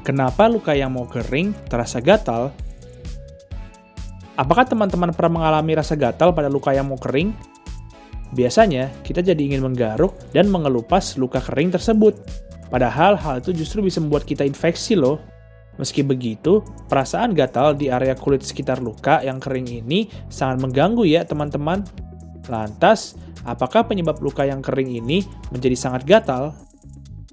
Kenapa luka yang mau kering terasa gatal? Apakah teman-teman pernah mengalami rasa gatal pada luka yang mau kering? Biasanya, kita jadi ingin menggaruk dan mengelupas luka kering tersebut. Padahal hal itu justru bisa membuat kita infeksi loh. Meski begitu, perasaan gatal di area kulit sekitar luka yang kering ini sangat mengganggu ya teman-teman. Lantas, apakah penyebab luka yang kering ini menjadi sangat gatal?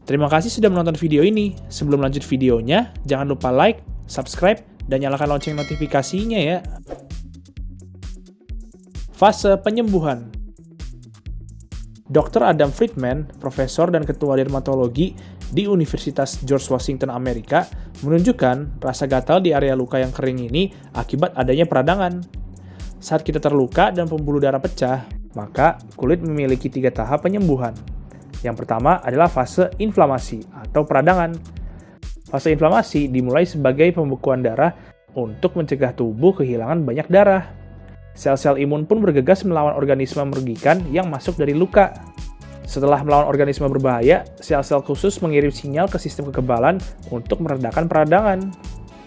Terima kasih sudah menonton video ini. Sebelum lanjut videonya, jangan lupa like, subscribe, dan nyalakan lonceng notifikasinya ya. Fase penyembuhan. Dr. Adam Friedman, profesor dan ketua dermatologi di Universitas George Washington, Amerika, menunjukkan rasa gatal di area luka yang kering ini akibat adanya peradangan. Saat kita terluka dan pembuluh darah pecah, maka kulit memiliki 3 tahap penyembuhan. Yang pertama adalah fase inflamasi atau peradangan. Fase inflamasi dimulai sebagai pembekuan darah untuk mencegah tubuh kehilangan banyak darah. Sel-sel imun pun bergegas melawan organisme merugikan yang masuk dari luka. Setelah melawan organisme berbahaya, sel-sel khusus mengirim sinyal ke sistem kekebalan untuk meredakan peradangan.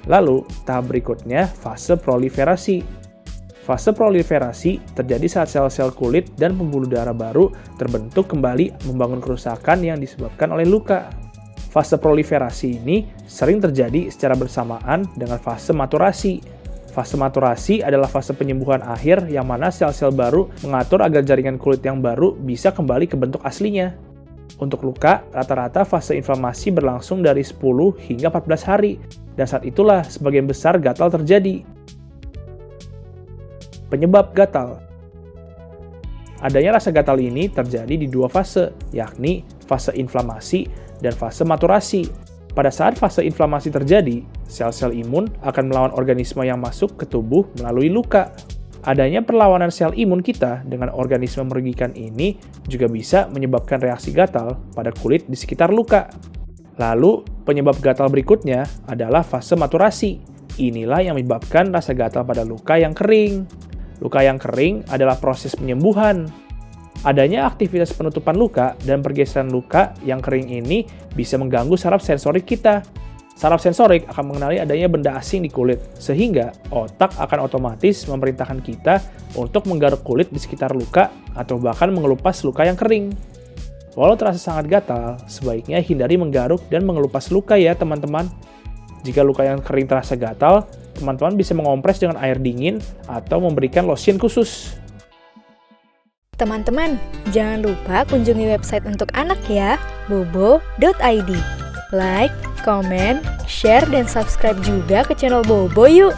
Lalu, tahap berikutnya fase proliferasi. Fase proliferasi terjadi saat sel-sel kulit dan pembuluh darah baru terbentuk kembali membangun kerusakan yang disebabkan oleh luka. Fase proliferasi ini sering terjadi secara bersamaan dengan fase maturasi. Fase maturasi adalah fase penyembuhan akhir yang mana sel-sel baru mengatur agar jaringan kulit yang baru bisa kembali ke bentuk aslinya. Untuk luka, rata-rata fase inflamasi berlangsung dari 10 hingga 14 hari, dan saat itulah sebagian besar gatal terjadi. Penyebab gatal. Adanya rasa gatal ini terjadi di 2 fase, yakni fase inflamasi dan fase maturasi. Pada saat fase inflamasi terjadi, sel-sel imun akan melawan organisme yang masuk ke tubuh melalui luka. Adanya perlawanan sel imun kita dengan organisme merugikan ini juga bisa menyebabkan reaksi gatal pada kulit di sekitar luka. Lalu, penyebab gatal berikutnya adalah fase maturasi. Inilah yang menyebabkan rasa gatal pada luka yang kering. Luka yang kering adalah proses penyembuhan. Adanya aktivitas penutupan luka dan pergeseran luka yang kering ini bisa mengganggu saraf sensorik kita. Saraf sensorik akan mengenali adanya benda asing di kulit, sehingga otak akan otomatis memerintahkan kita untuk menggaruk kulit di sekitar luka atau bahkan mengelupas luka yang kering. Walau terasa sangat gatal, sebaiknya hindari menggaruk dan mengelupas luka ya teman-teman. Jika luka yang kering terasa gatal, teman-teman bisa mengompres dengan air dingin atau memberikan lotion khusus. Teman-teman, jangan lupa kunjungi website untuk anak ya, bobo.id. Like, comment, share, dan subscribe juga ke channel Bobo yuk!